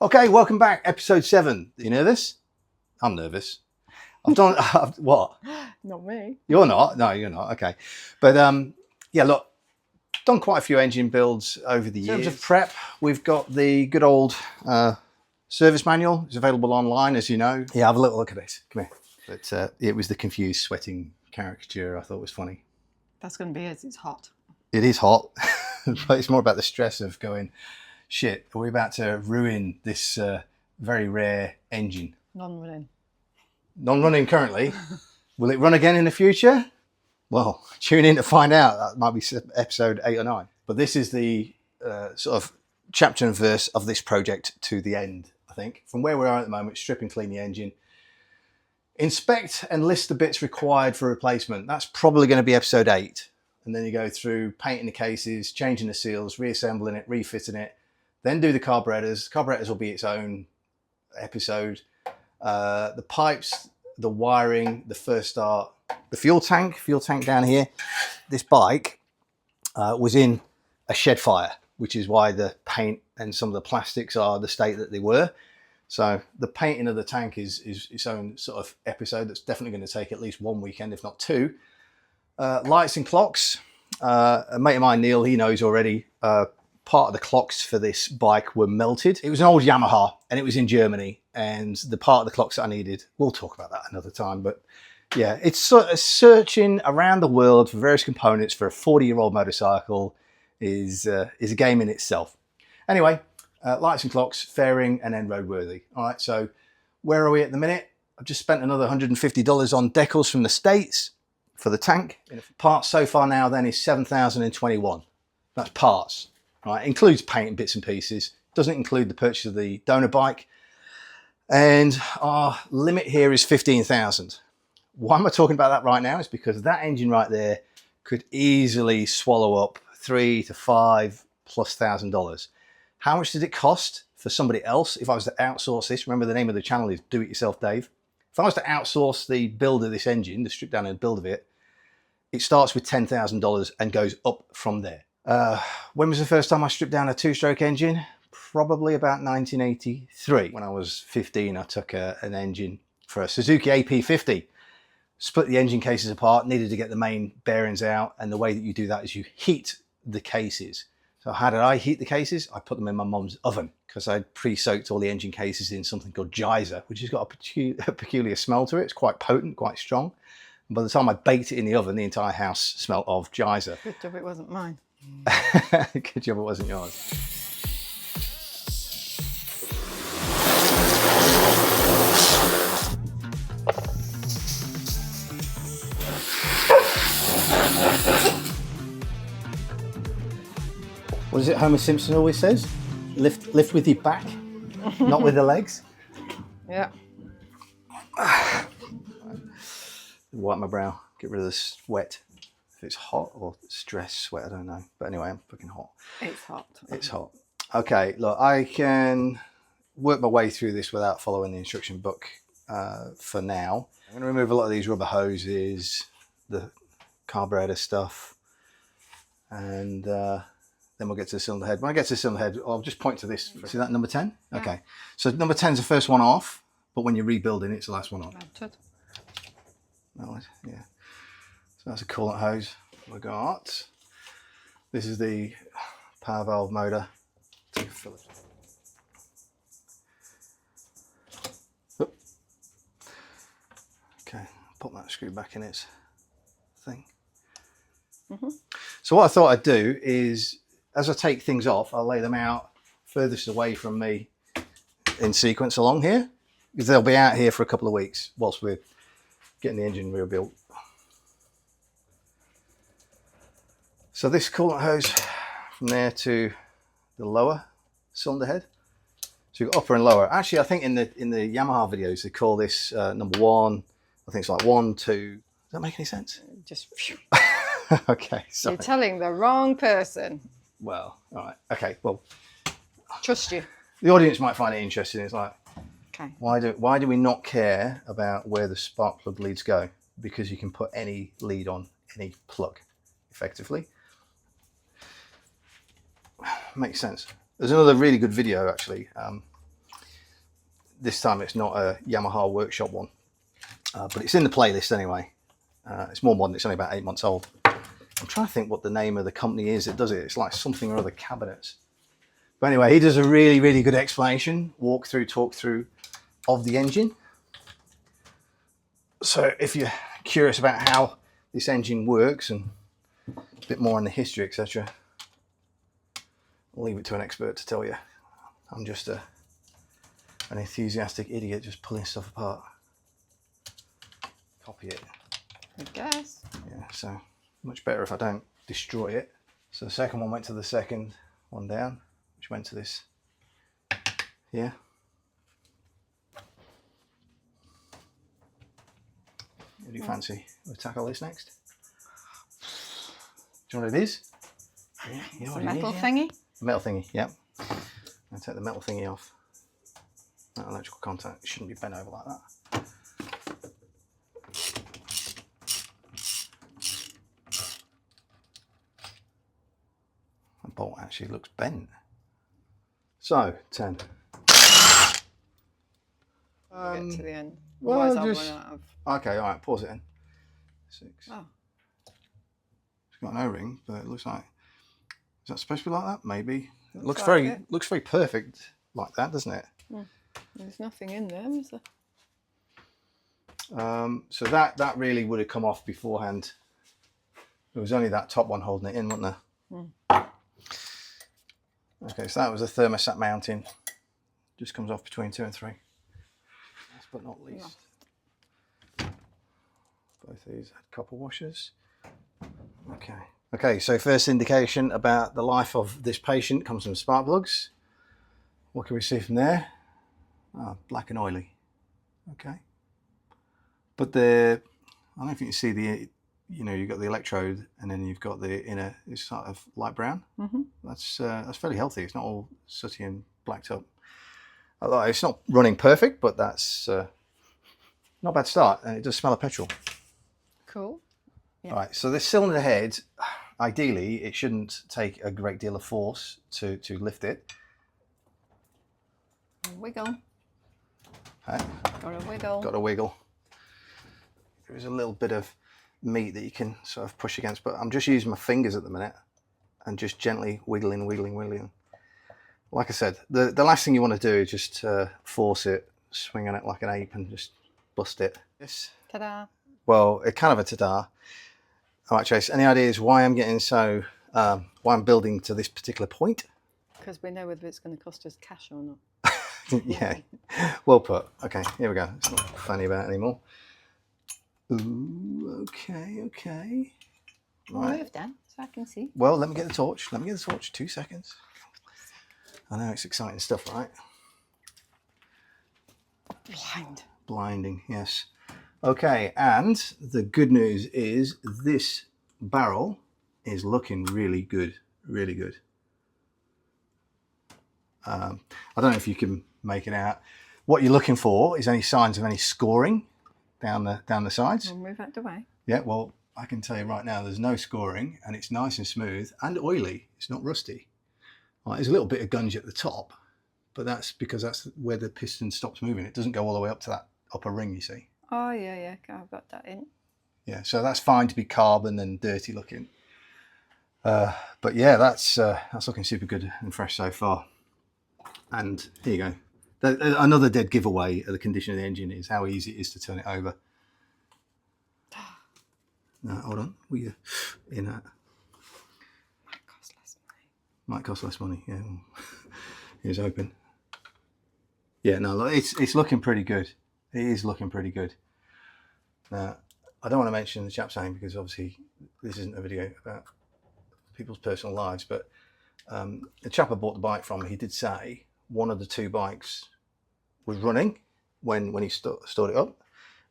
Okay, welcome back. Episode 7. You nervous? I'm nervous. I've done what? Not me. You're not? No, you're not. Okay. But yeah, look, done quite a few engine builds over the years. In terms of prep, we've got the good old service manual. It's available online, as you know. Yeah, have a little look at this. Come here. But it was the confused, sweating caricature I thought was funny. That's going to be it. It's hot. It is hot, but it's more about the stress of going, shit, are we about to ruin this very rare engine? Non-running. Non-running currently. Will it run again in the future? Well, tune in to find out. That might be episode 8 or 9. But this is the sort of chapter and verse of this project to the end, I think. From where we are at the moment, strip and clean the engine. Inspect and list the bits required for replacement. That's probably going to be episode 8. And then you go through painting the cases, changing the seals, reassembling it, refitting it. Then do the carburetors. Carburetors will be its own episode. The pipes, the wiring, the first start, the fuel tank down here. This bike was in a shed fire, which is why the paint and some of the plastics are the state that they were. So the painting of the tank is its own sort of episode that's definitely going to take at least 1 weekend, if not 2. Lights and clocks. A mate of mine, Neil, he knows already. Part of the clocks for this bike were melted. It was an old Yamaha and it was in Germany, and the part of the clocks that I needed, we'll talk about that another time, but yeah, it's sort of searching around the world for various components for a 40-year-old motorcycle is a game in itself. Anyway, lights and clocks, fairing, and then roadworthy. All right, so where are we at the minute? I've just spent another $150 on decals from the States for the tank. Parts so far now then is $7,021. That's parts. Right, includes paint and bits and pieces. Doesn't include the purchase of the donor bike. And our limit here is 15,000. Why am I talking about that right now? Is because that engine right there could easily swallow up $3,000 to $5,000+. How much did it cost for somebody else if I was to outsource this? Remember, the name of the channel is Do It Yourself Dave. If I was to outsource the build of this engine, the strip down and build of it, it starts with $10,000 and goes up from there. When was the first time I stripped down a 2-stroke engine? Probably about 1983. When I was 15, I took an engine for a Suzuki AP50. Split the engine cases apart, needed to get the main bearings out, and the way that you do that is you heat the cases. So how did I heat the cases? I put them in my mum's oven because I'd pre-soaked all the engine cases in something called geyser, which has got a peculiar smell to it. It's quite potent, quite strong. And by the time I baked it in the oven, the entire house smelled of geyser. Good job it wasn't mine. Good job it wasn't yours. What is it Homer Simpson always says? Lift with your back, not with the legs. Yeah. Wipe my brow, get rid of the sweat. If it's hot or stress sweat, I don't know. But anyway, I'm fucking hot. It's hot. It's hot. Okay, look, I can work my way through this without following the instruction book for now. I'm going to remove a lot of these rubber hoses, the carburetor stuff, and then we'll get to the cylinder head. When I get to the cylinder head, I'll just point to this. See that number 10? Yeah. Okay. So number 10 is the first one off, but when you're rebuilding, it's the last one on. Yeah. So that's a coolant hose. We got. This is the power valve motor. Take a fillet. Okay, put that screw back in its thing. So what I thought I'd do is, as I take things off, I'll lay them out furthest away from me in sequence along here, because they'll be out here for a couple of weeks whilst we're getting the engine rebuilt. So this coolant hose from there to the lower cylinder head. So you've got upper and lower. Actually, I think in the Yamaha videos they call this number 1. I think it's like 1, 2. Does that make any sense? Just. Okay, sorry. You're telling the wrong person. Well, all right. Okay, well. Trust you. The audience might find it interesting. It's like, okay, why do we not care about where the spark plug leads go? Because you can put any lead on any plug, effectively. Makes sense. There's another really good video actually this time it's not a Yamaha workshop one, but it's in the playlist anyway. It's more modern. It's only about 8 months old. I'm trying to think what the name of the company is that does it. It's like something or other cabinets. But anyway, he does a really, really good explanation, talk through of the engine. So if you're curious about how this engine works and a bit more on the history, etc., I'll leave it to an expert to tell you. I'm just an enthusiastic idiot just pulling stuff apart. Copy it. I guess. Yeah, so much better if I don't destroy it. So the second one went to the second one down, which went to this here. What do you fancy? We'll tackle this next. Do you know what it is? Yeah, you know It's what a it metal is, yeah? thingy. Metal thingy, yep. I'll take the metal thingy off. That electrical contact shouldn't be bent over like that. The bolt actually looks bent. So, 10. Get to the end. well, Otherwise I'll just- run out of... Okay, alright, pause it in. 6. Oh, It's got an O-ring, but it looks like... Is that supposed to be like that? Maybe. It looks like very it. looks very perfect like that, doesn't it? there's nothing in there, is there? So that really would have come off beforehand. There was only that top one holding it in, wasn't there? Okay, so that was a thermostat mounting. Just comes off between 2 and 3. Last but not least. Both these had copper washers. Okay. Okay, so first indication about the life of this patient comes from spark plugs. What can we see from there? Oh, black and oily. Okay. But I don't know if you can see you've got the electrode and then you've got the inner, it's sort of light brown. That's fairly healthy. It's not all sooty and blacked up. Although it's not running perfect, but that's not a bad start, and it does smell of petrol. Cool. Yeah. All right, so this cylinder head, ideally, it shouldn't take a great deal of force to lift it. Wiggle. Okay. Got a wiggle. Got a wiggle. There is a little bit of meat that you can sort of push against, but I'm just using my fingers at the minute and just gently wiggling. Like I said, the last thing you want to do is just force it, swing on it like an ape and just bust it. Yes. Ta-da. Well, it kind of a ta-da. All right, Chase, any ideas why I'm getting why I'm building to this particular point? Because we know whether it's going to cost us cash or not. Yeah, well put. Okay, here we go. It's not funny about it anymore. Ooh, okay. Right. Move down so I can see. Well, let me get the torch. 2 seconds. I know it's exciting stuff, right? Blinding, yes. Okay, and the good news is this barrel is looking really good, really good. I don't know if you can make it out. What you're looking for is any signs of any scoring down the sides. We'll move out the way. Yeah, well, I can tell you right now, there's no scoring, and it's nice and smooth and oily. It's not rusty. Right, there's a little bit of gunge at the top, but that's because that's where the piston stops moving. It doesn't go all the way up to that upper ring, you see. Oh, yeah, I've got that in. Yeah, so that's fine to be carbon and dirty looking. But yeah, that's looking super good and fresh so far. And here you go. Another dead giveaway of the condition of the engine is how easy it is to turn it over. No, hold on. We're in that. Might cost less money. Yeah. Here's open. Yeah, no, it's looking pretty good. It is looking pretty good. Now, I don't want to mention the chap's name because obviously this isn't a video about people's personal lives, but the chap I bought the bike from, he did say one of the 2 bikes was running when he stored it up,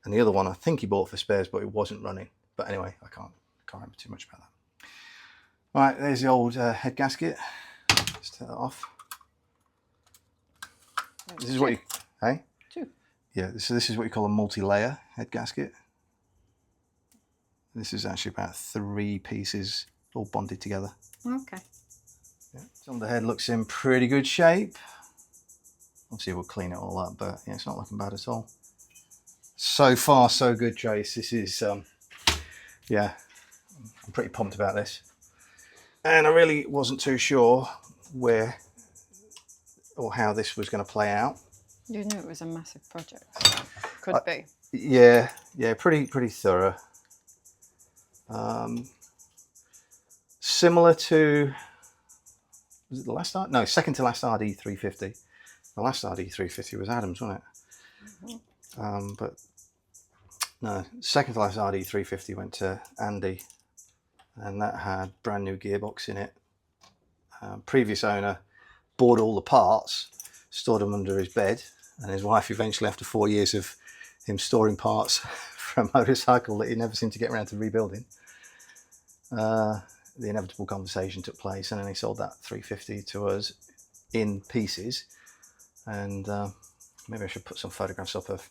and the other one I think he bought for spares, but it wasn't running. But anyway, I can't remember too much about that. Right, there's the old head gasket. Let's take that off. This is what you, hey? 2. Yeah, so this is what you call a multi-layer head gasket. This is actually about 3 pieces all bonded together. Okay. Yeah. Some of the head looks in pretty good shape. Obviously we'll clean it all up, but yeah, it's not looking bad at all. So far so good, Trace. This is yeah, I'm pretty pumped about this. And I really wasn't too sure where or how this was going to play out. You knew it was a massive project. Could be. Yeah, pretty thorough. Similar to, was it the last RD? No, second to last RD350. The last RD350 was Adam's, wasn't it? Mm-hmm. But no, second to last RD350 went to Andy, and that had brand new gearbox in it. Previous owner bought all the parts, stored them under his bed, and his wife eventually, after 4 years of him storing parts for a motorcycle that he never seemed to get around to rebuilding, the inevitable conversation took place, and then he sold that 350 to us in pieces. And maybe I should put some photographs up of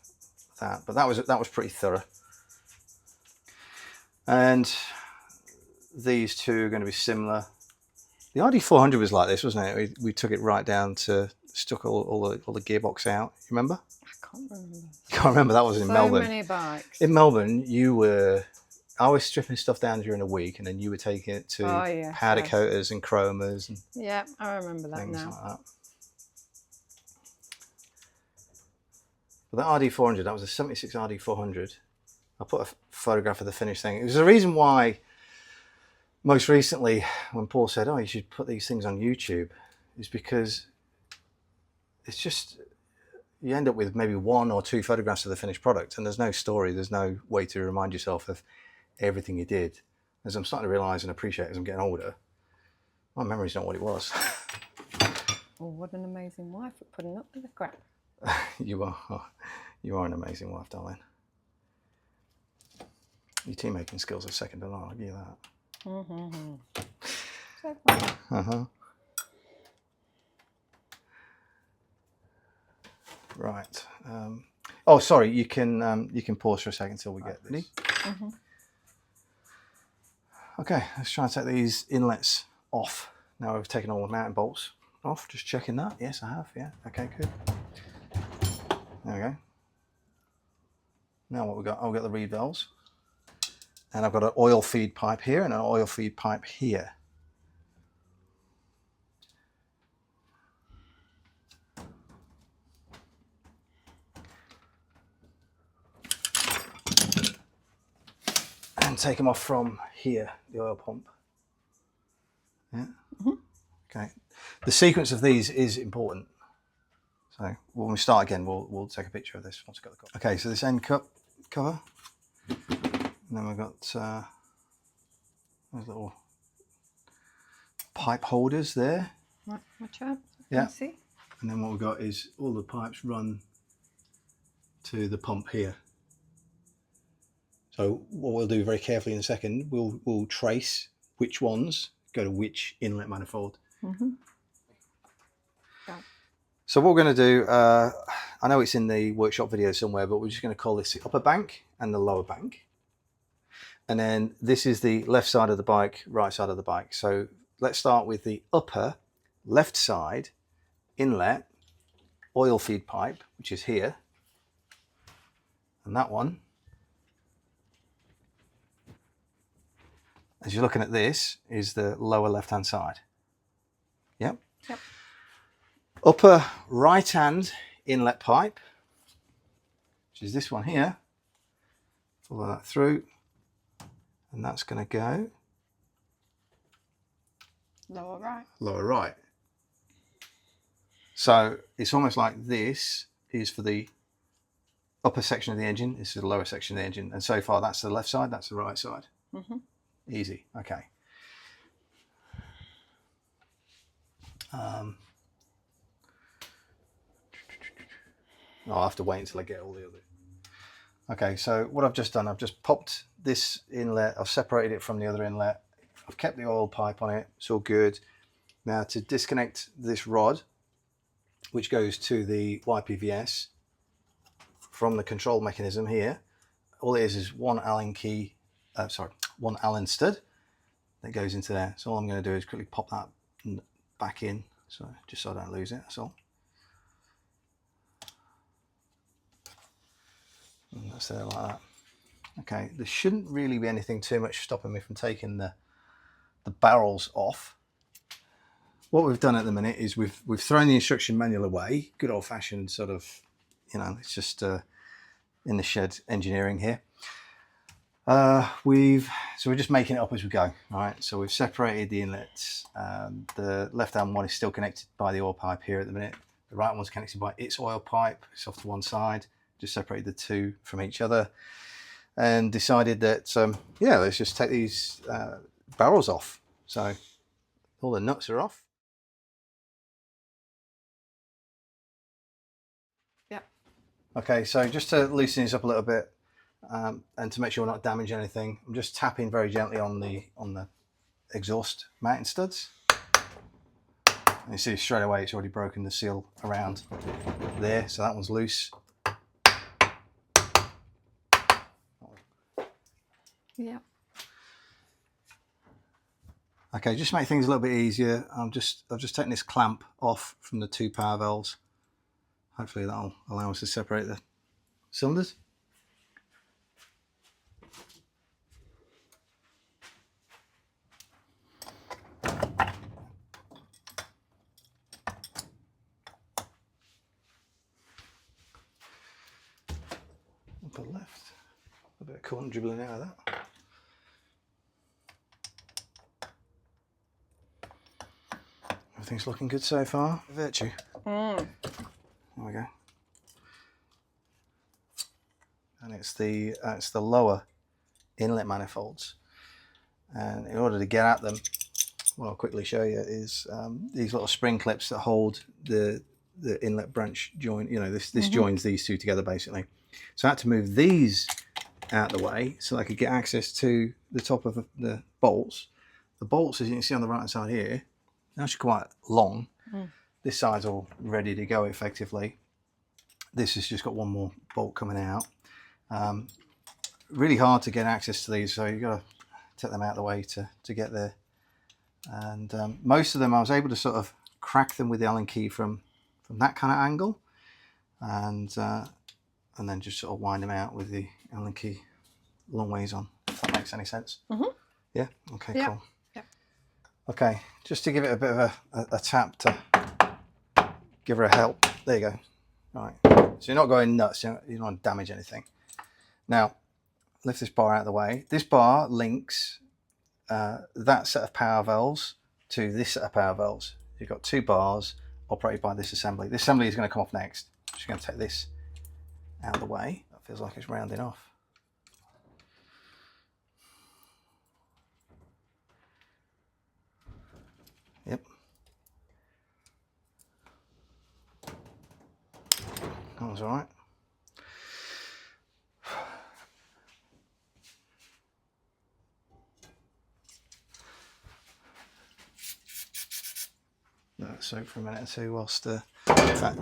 that, but that was pretty thorough. And these two are going to be similar. The RD400 was like this, wasn't it? We took it right down to stuck all the gearbox out. You remember? I can't remember. You can't remember? That was in Melbourne. So many bikes. In Melbourne, I was stripping stuff down during a week, and then you were taking it to powder coaters and chromers. And yeah, I remember that now. Like that. But that RD400, that was a 76 RD400. I put a photograph of the finished thing. It was the reason why most recently when Paul said, oh, you should put these things on YouTube, is because it's just, you end up with maybe 1 or 2 photographs of the finished product, and there's no story, there's no way to remind yourself of everything you did. As I'm starting to realise and appreciate as I'm getting older, my memory's not what it was. Oh, what an amazing wife for putting up with the crap. You are an amazing wife, darling. Your tea making skills are second to none, I'll give you that. Mm-hmm. So funny. Uh-huh. Right. Oh, sorry. You can pause for a second until we get this. Mm-hmm. Okay, let's try and take these inlets off. Now we've taken all the mounting bolts off. Just checking that. Yes, I have. Yeah. Okay, good. There we go. Now what we've got? I've got the reed valves, and I've got an oil feed pipe here and an oil feed pipe here. And take them off from here, the oil pump. Yeah. Mm-hmm. Okay. The sequence of these is important. So when we start again, we'll take a picture of this once we've got the cover. Okay, so this end cup cover, and then we've got those little pipe holders there. Watch out. Yeah. See? And then what we've got is all the pipes run to the pump here. So what we'll do very carefully in a second, we'll trace which ones go to which inlet manifold. Mm-hmm. So what we're going to do, I know it's in the workshop video somewhere, but we're just going to call this the upper bank and the lower bank. And then this is the left side of the bike, right side of the bike. So let's start with the upper left side inlet oil feed pipe, which is here. And that one, as you're looking at this, is the lower left-hand side. Yep. Yep. Upper right-hand inlet pipe, which is this one here. Follow that through, and that's going to go Lower right. lower right. So it's almost like this is for the upper section of the engine, this is the lower section of the engine, and so far that's the left side, that's the right side. Mm-hmm. Easy. Okay. I'll have to wait until I get all the other. Okay, so what I've just done, I've just popped this inlet, I've separated it from the other inlet, I've kept the oil pipe on it, it's all good. Now to disconnect this rod, which goes to the YPVS from the control mechanism here, all it is one Allen key, one Allen stud that goes into there. So all I'm going to do is quickly pop that back in, so just so I don't lose it, that's all. And that's there like that. Okay, there shouldn't really be anything too much stopping me from taking the barrels off. What we've done at the minute is we've thrown the instruction manual away. Good old fashioned sort of, you know, it's just in the shed engineering here. So we're just making it up as we go. All right, so we've separated the inlets. The left hand one is still connected by the oil pipe here at the minute. The right one's connected by its oil pipe. It's off to one side. Just separated the two from each other, and decided that yeah, let's just take these barrels off. So all the nuts are off. Yep. Okay, so just to loosen this up a little bit, and to make sure we're not damaging anything, I'm just tapping very gently on the exhaust mounting studs. And you see straight away it's already broken the seal around there, so that one's loose. Yeah. Okay, just to make things a little bit easier, I've just taken this clamp off from the two power valves. Hopefully that'll allow us to separate the cylinders. Upper left, a bit of corn dribbling out of that. Everything's looking good so far. Virtue. There we go. And it's the lower inlet manifolds. And in order to get at them, what I'll quickly show you is these little spring clips that hold the inlet branch joint. You know, this joins these two together basically. So I had to move these out of the way so I could get access to the top of the bolts. The bolts, as you can see on the right hand side here, they're actually quite long. This side's all ready to go effectively. This has just got one more bolt coming out. Really hard to get access to these, so you've got to take them out of the way to get there. And most of them I was able to sort of crack them with the Allen key from that kind of angle, and then just sort of wind them out with the Allen key long ways on, if that makes any sense. Yeah? Okay, Yeah. cool. Yeah. Okay, just to give it a bit of a tap to give her a help. There you go. All right. So you're not going nuts, you don't want to damage anything. Now, lift this bar out of the way. This bar links that set of power valves to this set of power valves. You've got two bars operated by this assembly. This assembly is going to come off next. I'm just going to take this out of the way. That feels like it's rounding off. Yep. That was all right. Let that soak for a minute or two whilst in fact,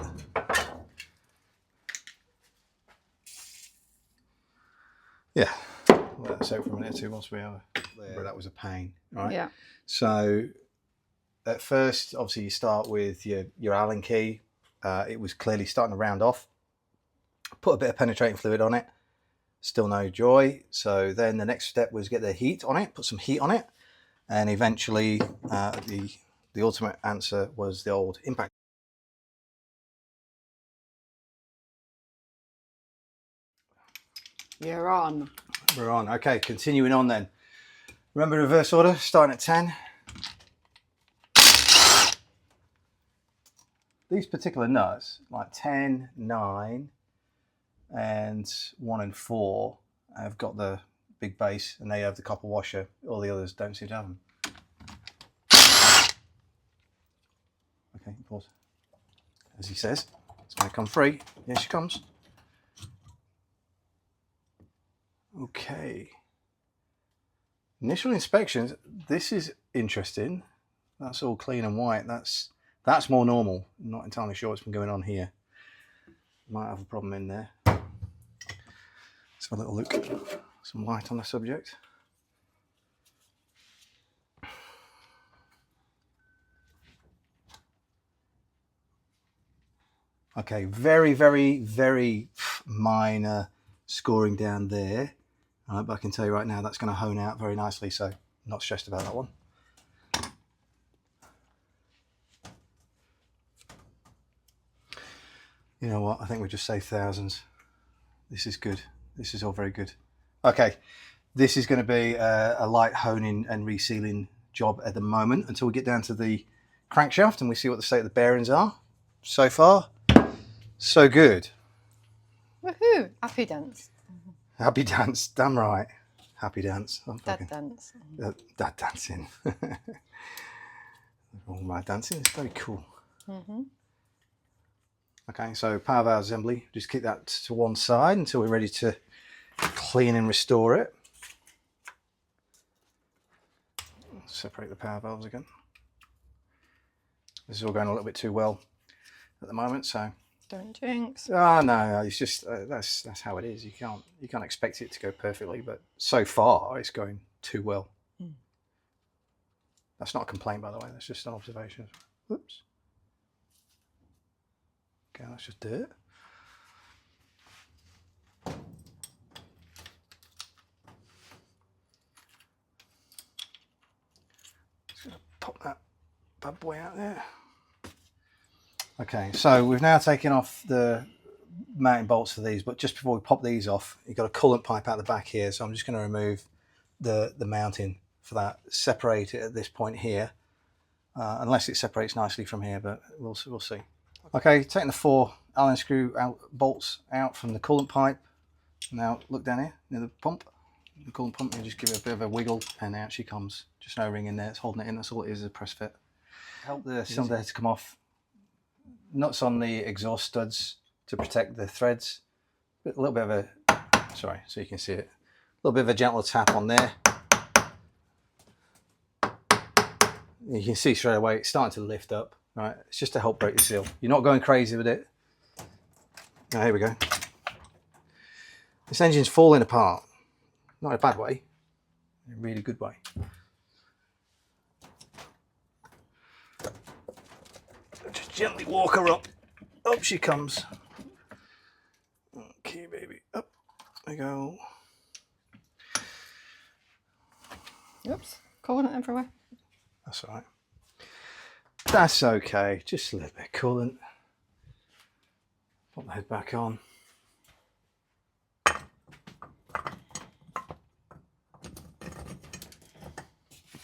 yeah, let that soak for a minute or two whilst we have there. That was a pain, right? Yeah. So at first, obviously, you start with your Allen key. It was clearly starting to round off. Put a bit of penetrating fluid on it. Still no joy. So then the next step was get the heat on it. Put some heat on it, and eventually the ultimate answer was the old impact. You're on. We're on. Okay, continuing on then. Remember reverse order, starting at 10. These particular nuts, like 10, 9, and 1 and 4, have got the big base and they have the copper washer. All the others don't seem to have them. Okay, pause. As he says, it's going to come free. Here she comes. Okay. Initial inspections. This is interesting. That's all clean and white. That's more normal. I'm not entirely sure what's been going on here. Might have a problem in there. Let's have a little look. Some light on the subject. Okay, very, very, very minor scoring down there. But I can tell you right now that's going to hone out very nicely, so not stressed about that one. You know what, I think we just saved thousands. This is good. This is all very good. Okay, this is going to be a light honing and resealing job at the moment until we get down to the crankshaft and we see what the state of the bearings are. So far, so good. Woohoo! Happy dance. Happy dance, damn right. Happy dance. Dad dance. Dad dancing. All my dancing is very cool. Okay, so power valve assembly, just keep that to one side until we're ready to clean and restore it. Separate the power valves again. This is all going a little bit too well at the moment, so. Don't jinx. Oh no, it's just that's how it is. You can't expect it to go perfectly, but so far it's going too well. That's not a complaint, by the way. That's just an observation. Whoops. Okay, that's just dirt. Just gonna pop that bad boy out there. Okay, so we've now taken off the mounting bolts for these, but just before we pop these off, you've got a coolant pipe out the back here, so I'm just going to remove the mounting for that, separate it at this point here, unless it separates nicely from here, but we'll see. Okay, taking the 4 Allen screw bolts out from the coolant pipe. Now look down here near the pump, the coolant pump, and just give it a bit of a wiggle, and out she comes. Just no ring in there, it's holding it in, that's all it is a press fit. Help the cylinder head to come off. Nuts on the exhaust studs to protect the threads. A little bit of a, sorry, so you can see it. A little bit of a gentle tap on there. You can see straight away it's starting to lift up. Right, it's just to help break the seal. You're not going crazy with it. Now here we go. This engine's falling apart. Not in a bad way, in a really good way. Just gently walk her up. Up she comes. Okay, baby. Up we go. Oops, coolant everywhere. That's all right. That's okay. Just a little bit of coolant. Put the head back on.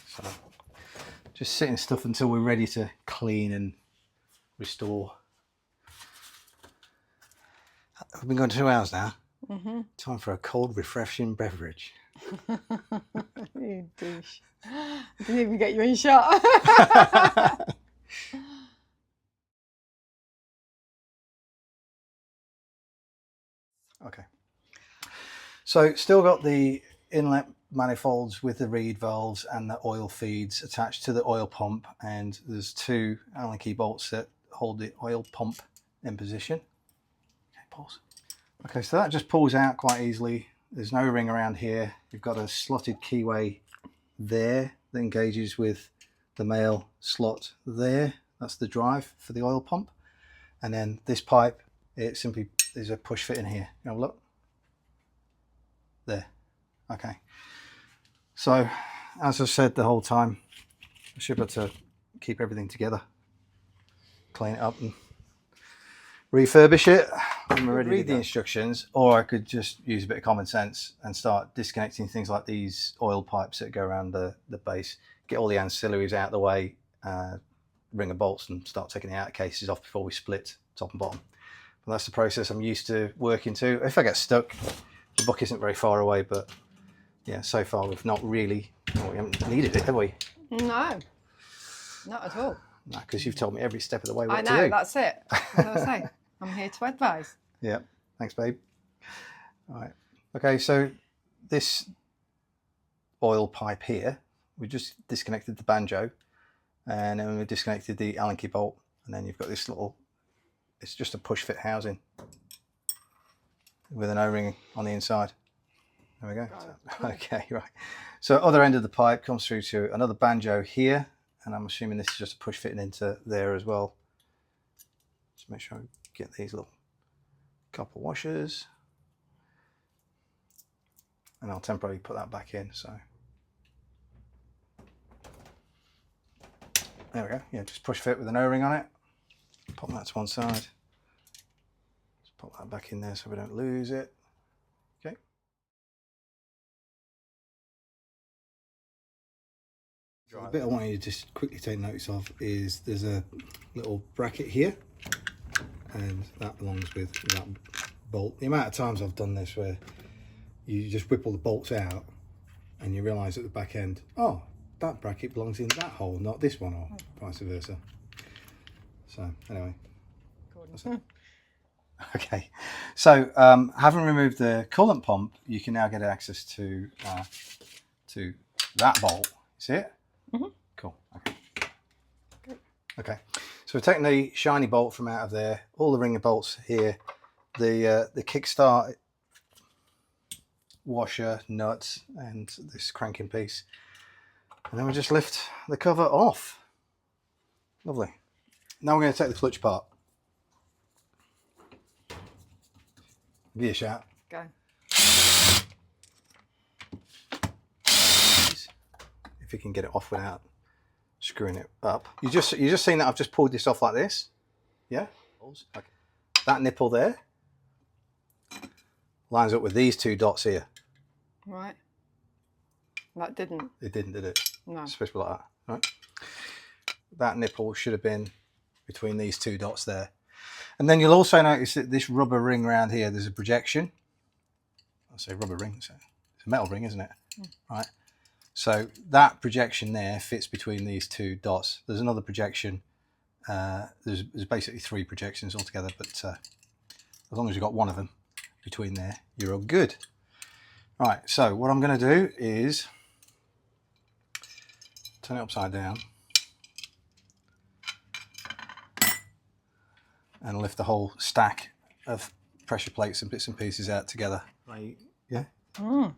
So, just sitting stuff until we're ready to clean and restore. We've been going 2 hours now. Time for a cold, refreshing beverage. You douche. I didn't even get you in shot. Okay. So still got the inlet manifolds with the reed valves and the oil feeds attached to the oil pump, and there's 2 Allen key bolts that hold the oil pump in position. Okay, pause. Okay, so that just pulls out quite easily. There's no ring around here. You've got a slotted keyway there that engages with the male slot there. That's the drive for the oil pump. And then this pipe, it simply is a push fit in here. You know, look. There. Okay. So, as I've said the whole time, I should be able to keep everything together, clean it up and refurbish it. I'm ready to read the instructions, or I could just use a bit of common sense and start disconnecting things like these oil pipes that go around the base, get all the ancillaries out of the way, ring of bolts and start taking the outer cases off before we split top and bottom. But that's the process I'm used to working to. If I get stuck, the book isn't very far away, but yeah, so far we've not really, well, we haven't needed it, have we? No, not at all. No, because you've told me every step of the way what I to know, do. that's it. As I say, I'm here to advise. Yeah, thanks, babe. All right. Okay, so this oil pipe here, we just disconnected the banjo, and then we disconnected the Allen key bolt, and then you've got this little, it's just a push fit housing with an O-ring on the inside. There we go. Okay, right. So other end of the pipe comes through to another banjo here, and I'm assuming this is just a push fitting into there as well. Just make sure I get these little copper washers. and I'll temporarily put that back in. So there we go. Yeah, just push fit with an O-ring on it. Pop that to one side. Just pop that back in there so we don't lose it. Okay. So the bit I want you to just quickly take notice of is there's a little bracket here, and that belongs with that bolt. The amount of times I've done this where you just whip all the bolts out and you realise at the back end, oh, that bracket belongs in that hole, not this one, or vice versa. So anyway. Okay, so having removed the coolant pump, you can now get access to that bolt. See it? Mm-hmm. Cool. Okay. Okay. So we're taking the shiny bolt from out of there. All the ringer bolts here. The kickstart washer, nuts, and this cranking piece. And then we just lift the cover off. Lovely. Now we're going to take the clutch apart. Give you a shout. Go. If you can get it off without screwing it up. You just seen that I've just pulled this off like this. Yeah? Okay. That nipple there lines up with these two dots here. Right. That didn't. It didn't, did it? No. It's supposed to be like that, right? That nipple should have been between these two dots there. And then you'll also notice that this rubber ring around here, there's a projection. I'll say rubber ring, so it's a metal ring, isn't it? Mm. Right. So that projection there fits between these two dots. There's another projection. There's basically three projections altogether, but as long as you've got one of them between there, you're all good. All right, so what I'm going to do is turn it upside down and lift the whole stack of pressure plates and bits and pieces out together. Right. Yeah? Mm.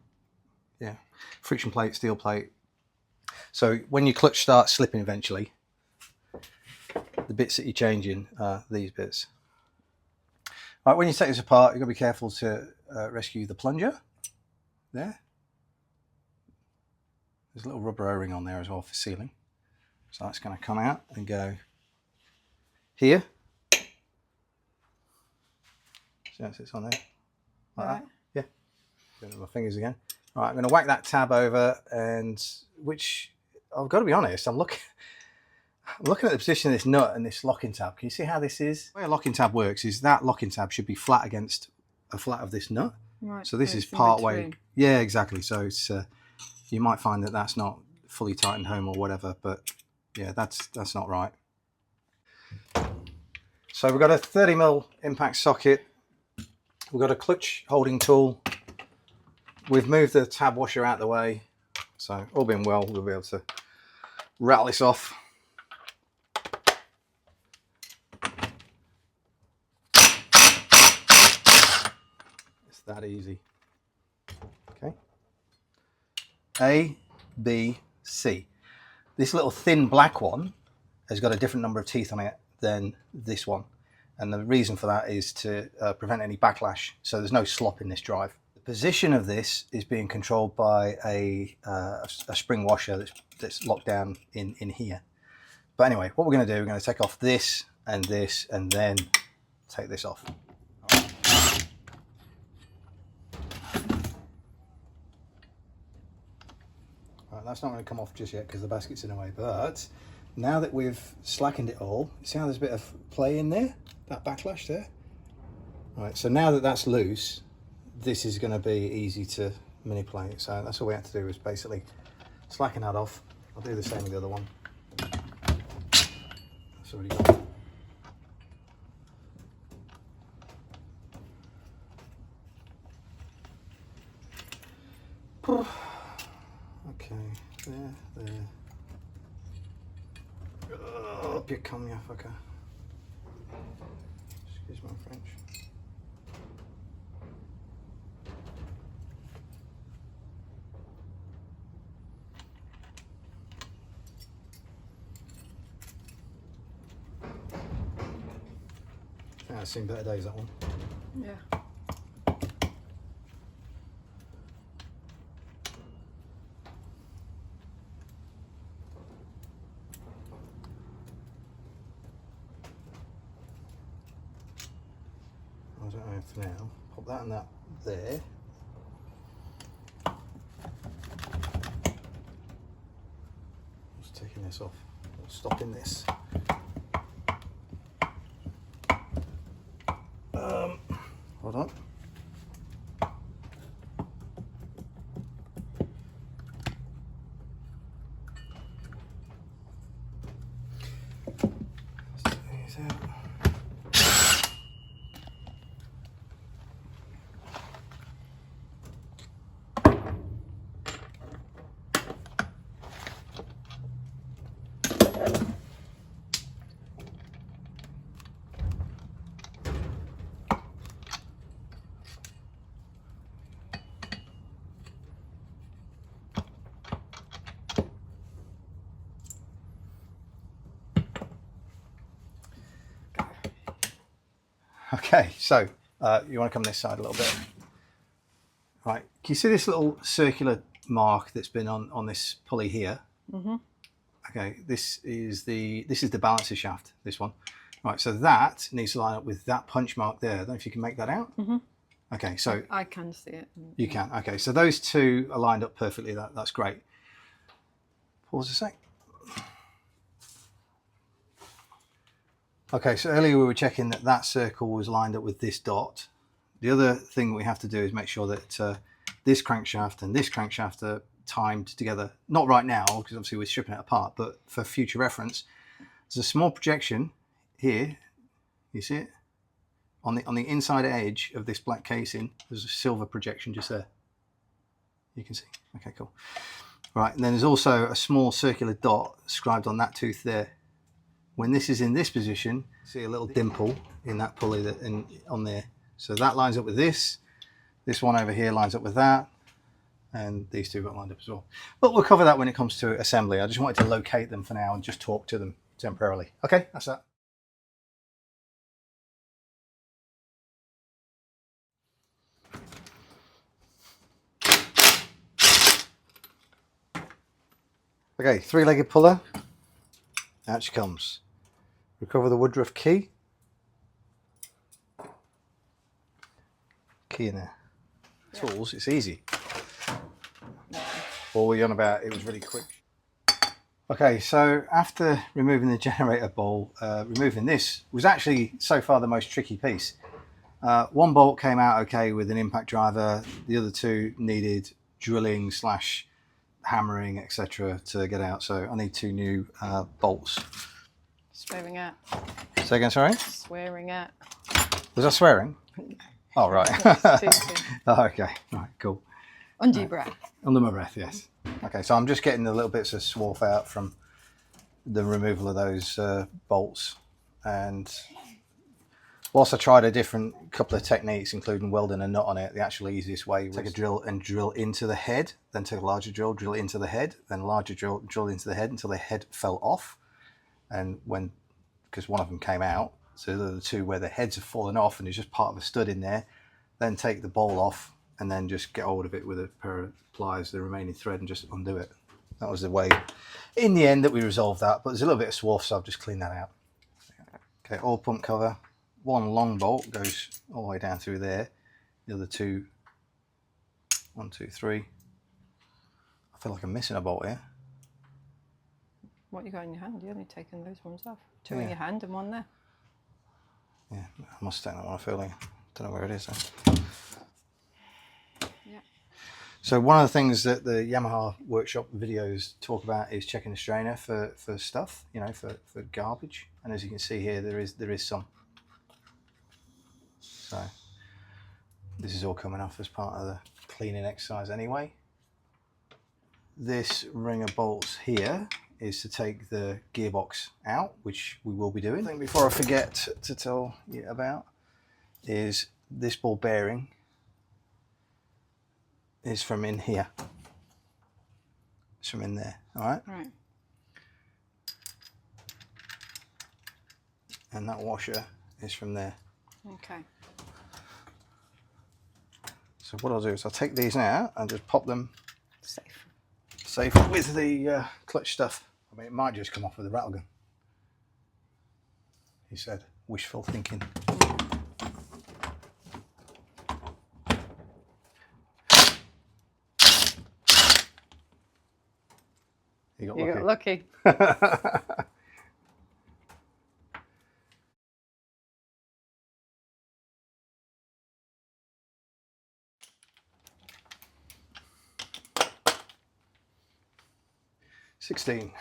Yeah. Friction plate, steel plate. So when your clutch starts slipping eventually, the bits that you're changing are these bits. All right, when you take this apart, you've got to be careful to rescue the plunger. There. There's a little rubber O-ring on there as well for sealing. So that's going to come out and go here. See how it sits on there? Like Right. that? Yeah. Doing my fingers again. All right, I'm going to whack that tab over, and which I've got to be honest, I'm looking at the position of this nut and this locking tab. Can you see how this is? The way a locking tab works is that locking tab should be flat against a flat of this nut. Right. So this is part way. Yeah, exactly. So it's you might find that that's not fully tightened home or whatever, but yeah, that's not right. So we've got a 30mm impact socket. We've got a clutch holding tool. We've moved the tab washer out of the way. So all being well, we'll be able to rattle this off. It's that easy. Okay. A, B, C. This little thin black one has got a different number of teeth on it than this one. And the reason for that is to prevent any backlash. So there's no slop in this drive. The position of this is being controlled by a spring washer that's locked down in here. But anyway, what we're going to do, we're going to take off this, and then take this off. Right, that's not going to come off just yet because the basket's in the way, but now that we've slackened it all, see how there's a bit of play in there? That backlash there? Right, so now that that's loose, this is going to be easy to manipulate. So that's all we have to do is basically slacken that off. I'll do the same with the other one. That's already gone. Okay, there. Oh, up you come, you fucker. Excuse my French. Yeah, it's seen better days, that one. Yeah. length now. Pop that and that there. Just taking this off, stopping this. Hold on. Okay, so you want to come this side a little bit. Right, can you see this little circular mark that's been on this pulley here? Mm-hmm. Okay, this is the balancer shaft, this one. Right, so that needs to line up with that punch mark there. I don't know if you can make that out. Mm-hmm. Okay, so I can see it. You can. Okay, so those two are lined up perfectly. That's great. Pause a sec. Okay, so earlier we were checking that circle was lined up with this dot. The other thing we have to do is make sure that this crankshaft and this crankshaft are timed together. Not right now, because obviously we're stripping it apart, but for future reference, there's a small projection here. You see it? On the inside edge of this black casing, there's a silver projection just there. You can see. Okay, cool. Right, and then there's also a small circular dot scribed on that tooth there. When this is in this position, see a little dimple in that pulley on there. So that lines up with this. This one over here lines up with that. And these two got lined up as well. But we'll cover that when it comes to assembly. I just wanted to locate them for now and just talk to them temporarily. Okay, that's that. Okay, three-legged puller. Out she comes. Recover the Woodruff key. Key in there. Tools, it's easy. What were you on about? It was really quick. Okay, so after removing the generator bowl, removing this was actually so far the most tricky piece. One bolt came out okay with an impact driver. The other two needed drilling / hammering, etc. to get out. So I need two new bolts. Swearing at. Say again, sorry? Swearing at. Was I swearing? Oh, right. Oh, okay, right, cool. Under your breath. Under my breath, yes. Okay, so I'm just getting the little bits of swarf out from the removal of those bolts. And whilst I tried a different couple of techniques, including welding a nut on it, the actual easiest way was take a drill and drill into the head, then take a larger drill into the head, then larger drill into the head until the head fell off. And because one of them came out, so the other two where the heads have fallen off and there's just part of a stud in there, then take the bowl off and then just get hold of it with a pair of pliers, the remaining thread, and just undo it. That was the way, in the end, that we resolved that. But there's a little bit of swarf, so I've just cleaned that out. Okay, oil pump cover. One long bolt goes all the way down through there. The other two, 1, 2, 3. I feel like I'm missing a bolt here. What you got in your hand? You're only taking those ones off. Two in your hand and one there. Yeah, I must take that one. I feel like, don't know where it is then. Yeah. So one of the things that the Yamaha workshop videos talk about is checking the strainer for stuff, you know, for garbage. And as you can see here, there is some. So this is all coming off as part of the cleaning exercise anyway. This ring of bolts here is to take the gearbox out, which we will be doing. I think before I forget to tell you about is this ball bearing is from in here. It's from in there, all right? Right. And that washer is from there. Okay. So what I'll do is I'll take these now and just pop them Safe with the clutch stuff. I mean, it might just come off with a rattle gun. He said, wishful thinking. You got lucky. got 16.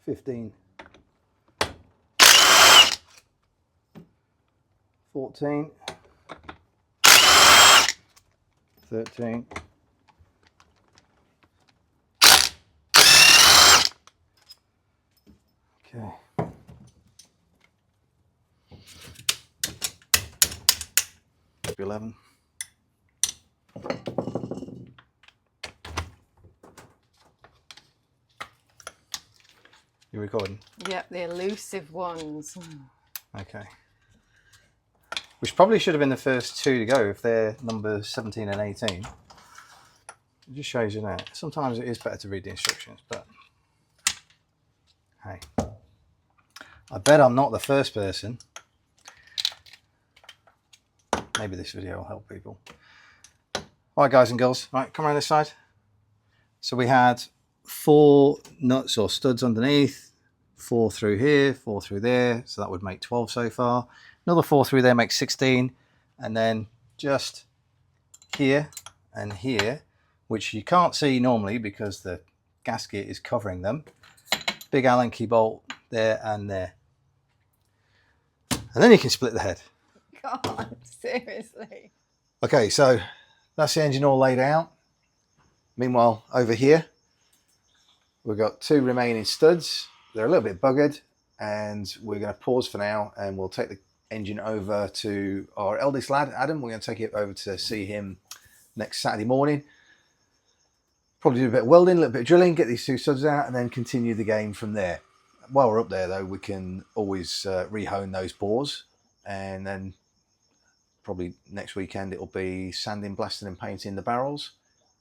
15. 14. 13. 11. You recording? Yep, the elusive ones. Okay. Which probably should have been the first two to go if they're number 17 and 18. It just shows you that. Sometimes it is better to read the instructions, but hey. I bet I'm not the first person. Maybe this video will help people. All right, guys and girls. All right, come around this side. So we had 4 nuts or studs underneath, 4 through here, 4 through there. So that would make 12 so far. Another 4 through there makes 16. And then just here and here, which you can't see normally because the gasket is covering them. Big Allen key bolt there and there. And then you can split the head. God, seriously. Okay, so that's the engine all laid out. Meanwhile, over here, we've got 2 remaining studs. They're a little bit buggered, and we're going to pause for now, and we'll take the engine over to our eldest lad, Adam. We're going to take it over to see him next Saturday morning. Probably do a bit of welding, a little bit of drilling, get these 2 studs out, and then continue the game from there. While we're up there, though, we can always re-hone those bores, and then probably next weekend it'll be sanding, blasting and painting the barrels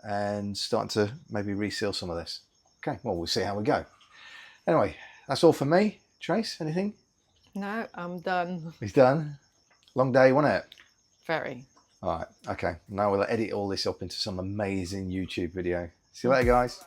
and starting to maybe reseal some of this. Okay, well, we'll see how we go. Anyway, that's all for me. Trace, anything? No, I'm done. He's done. Long day, wasn't it? Very. All right, okay. Now we'll edit all this up into some amazing YouTube video. See you later, guys.